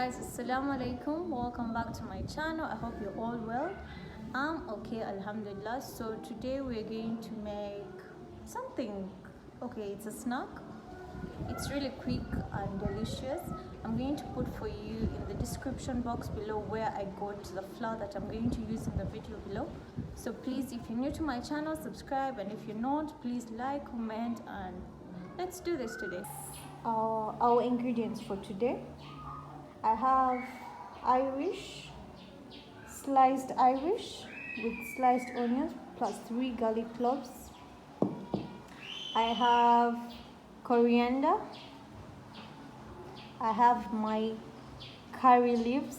guys, assalamu alaikum, welcome back to my channel. I hope you're all well. I'm okay, alhamdulillah. So today we're going to make something, okay, it's a snack. It's really quick and delicious. I'm going to put for you in the description box below where I got the flour that I'm going to use in the video below. So please, if you're new to my channel, subscribe, and if you're not, please like, comment, and let's do this today. Our ingredients for today: I have sliced Irish with sliced onions plus 3 garlic cloves. I have coriander. I have my curry leaves.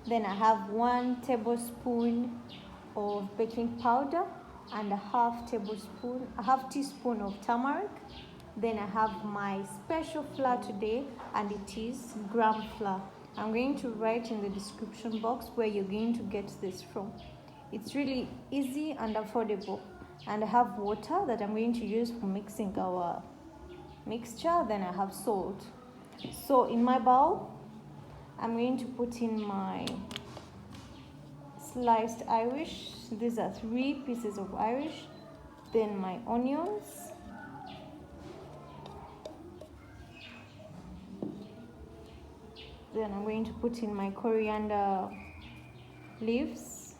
Then I have 1 tablespoon of baking powder and a half teaspoon of turmeric. Then I have my special flour today, and it is gram flour. I'm going to write in the description box where you're going to get this from. It's really easy and affordable. And I have water that I'm going to use for mixing our mixture. Then I have salt. So in my bowl, I'm going to put in my sliced Irish. These are 3 pieces of Irish. Then my onions. Then I'm going to put in my coriander leaves.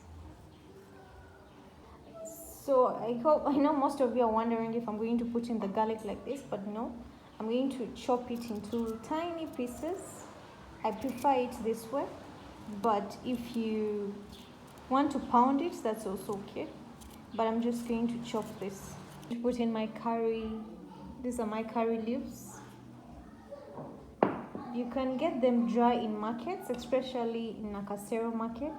So I know most of you are wondering if I'm going to put in the garlic like this, but no, I'm going to chop it into tiny pieces. I prefer it this way, but if you want to pound it, that's also okay. But I'm just going to chop this. To put in my curry, these are my curry leaves. You can get them dry in markets, especially in a Casero market.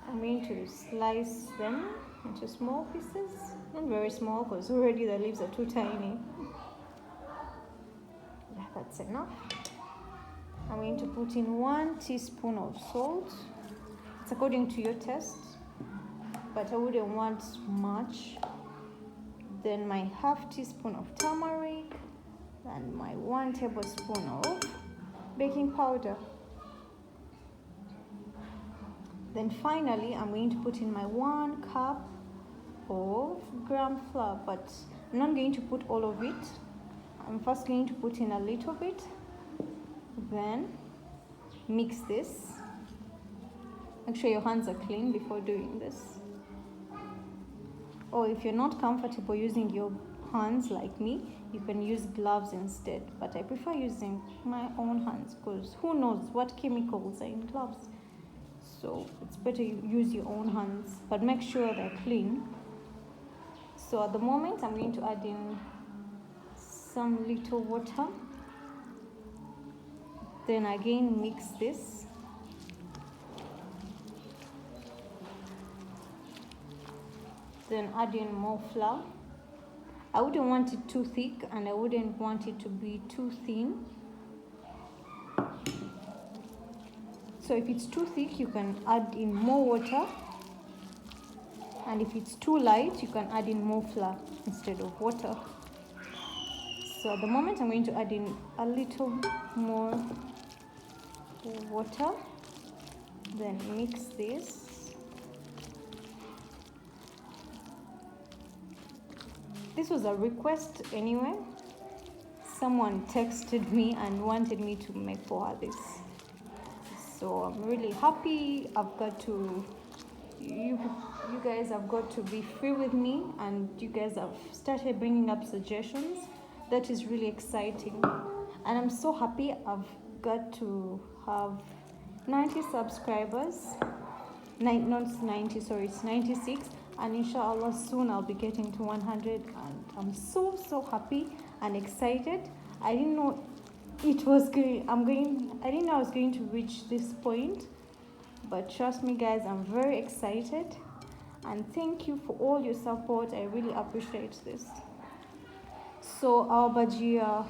I'm going to slice them into small pieces, not very small because already the leaves are too tiny. Yeah, that's enough. I'm going to put in 1 teaspoon of salt. It's according to your taste, but I wouldn't want much. Then my half teaspoon of turmeric and my 1 tablespoon of baking powder. Then finally, I'm going to put in my 1 cup of gram flour, but I'm not going to put all of it. I'm first going to put in a little bit, then mix this. Make sure your hands are clean before doing this. Or if you're not comfortable using your hands like me, you can use gloves instead. But I prefer using my own hands because who knows what chemicals are in gloves. So it's better you use your own hands, but make sure they're clean. So at the moment, I'm going to add in some little water. Then again, mix this. Then add in more flour. I wouldn't want it too thick and I wouldn't want it to be too thin. So if it's too thick, you can add in more water. And if it's too light, you can add in more flour instead of water. So at the moment, I'm going to add in a little more water. Then mix this. This was a request anyway. Someone texted me and wanted me to make for her this. So I'm really happy. You guys have got to be free with me, and you guys have started bringing up suggestions. That is really exciting. And I'm so happy I've got to have 90 subscribers. Not 90, sorry, it's 96. And inshallah soon I'll be getting to 100, and I'm so happy and excited. I didn't know I didn't know I was going to reach this point, but trust me guys, I'm very excited, and thank you for all your support. I really appreciate this. So our Bhajia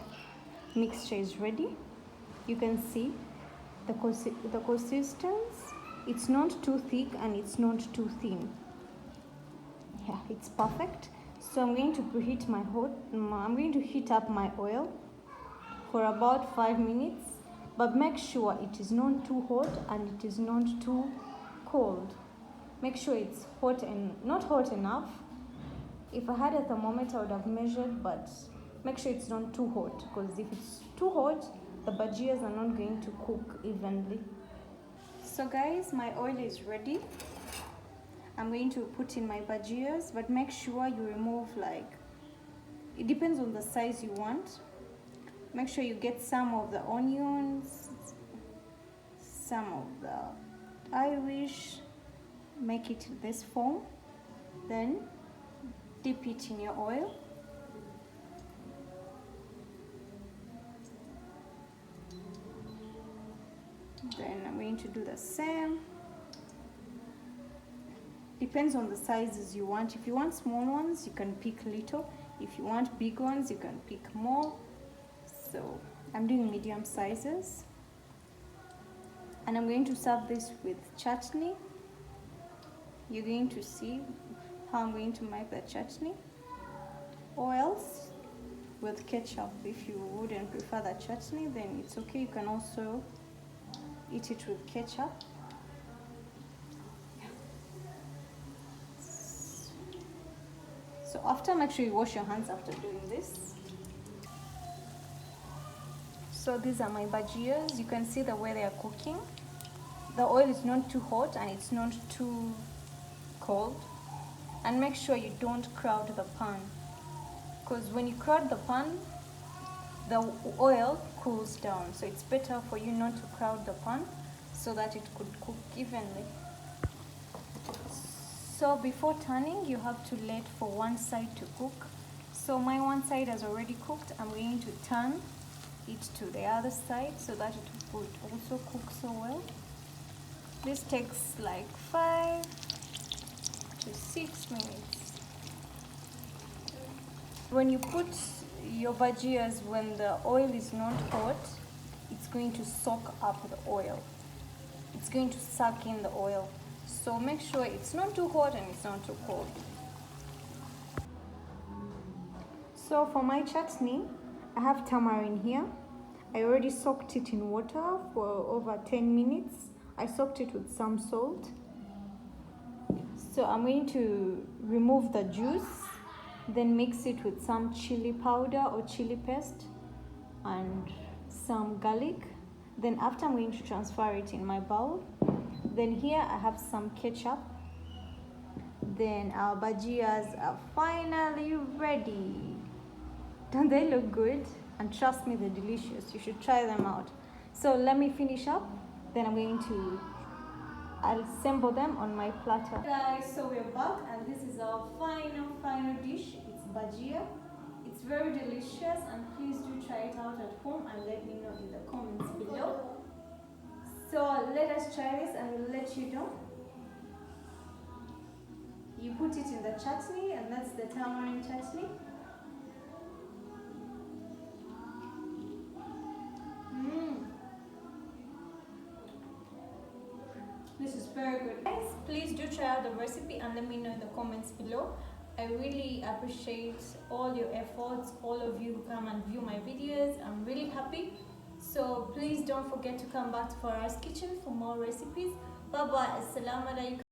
mixture is ready. You can see the consistency. It's not too thick and it's not too thin. Yeah, it's perfect. So So I'm going to I'm going to heat up my oil for about 5 minutes, but make sure it is not too hot and it is not too cold. Make sure it's hot and not hot enough. If I had a thermometer, I would have measured, but make sure it's not too hot, because if it's too hot, the bhajias are not going to cook evenly. So guys, my oil is ready. I'm going to put in my bhajias, but make sure you remove, like, it depends on the size you want. Make sure you get some of the onions, some of the Irish, make it this form, then dip it in your oil. Then I'm going to do the same. Depends on the sizes you want. If you want small ones, you can pick little. If you want big ones, you can pick more. So I'm doing medium sizes. And I'm going to serve this with chutney. You're going to see how I'm going to make the chutney. Or else with ketchup. If you wouldn't prefer the chutney, then it's okay. You can also eat it with ketchup. So after, make sure you wash your hands after doing this. So these are my bhajias. You can see the way they are cooking. The oil is not too hot and it's not too cold. And make sure you don't crowd the pan, because when you crowd the pan, the oil cools down. So it's better for you not to crowd the pan so that it could cook evenly. So before turning, you have to let for one side to cook. So my one side has already cooked. I'm going to turn it to the other side so that it would also cook so well. This takes like 5 to 6 minutes. When you put your bhajias, when the oil is not hot, it's going to soak up the oil. It's going to suck in the oil. So make sure it's not too hot and it's not too cold. So for my chutney, I have tamarind here. I already soaked it in water for over 10 minutes. I soaked it with some salt. So I'm going to remove the juice, then mix it with some chili powder or chili paste and some garlic. Then after, I'm going to transfer it in my bowl. Then here I have some ketchup. Then our bhajias are finally ready. Don't they look good? And trust me, they're delicious. You should try them out. So let me finish up. Then I'm going to assemble them on my platter. Guys, so we're back and this is our final dish. It's bhajia. It's very delicious and please do try it out at home and let me know in the comments below. So let us try this and we'll let you know. You put it in the chutney, and that's the tamarind chutney. This is very good. Guys, please do try out the recipe and let me know in the comments below. I really appreciate all your efforts, all of you who come and view my videos. I'm really happy. So please don't forget to come back to Farah's Kitchen for more recipes. Bye bye. Assalamu alaikum.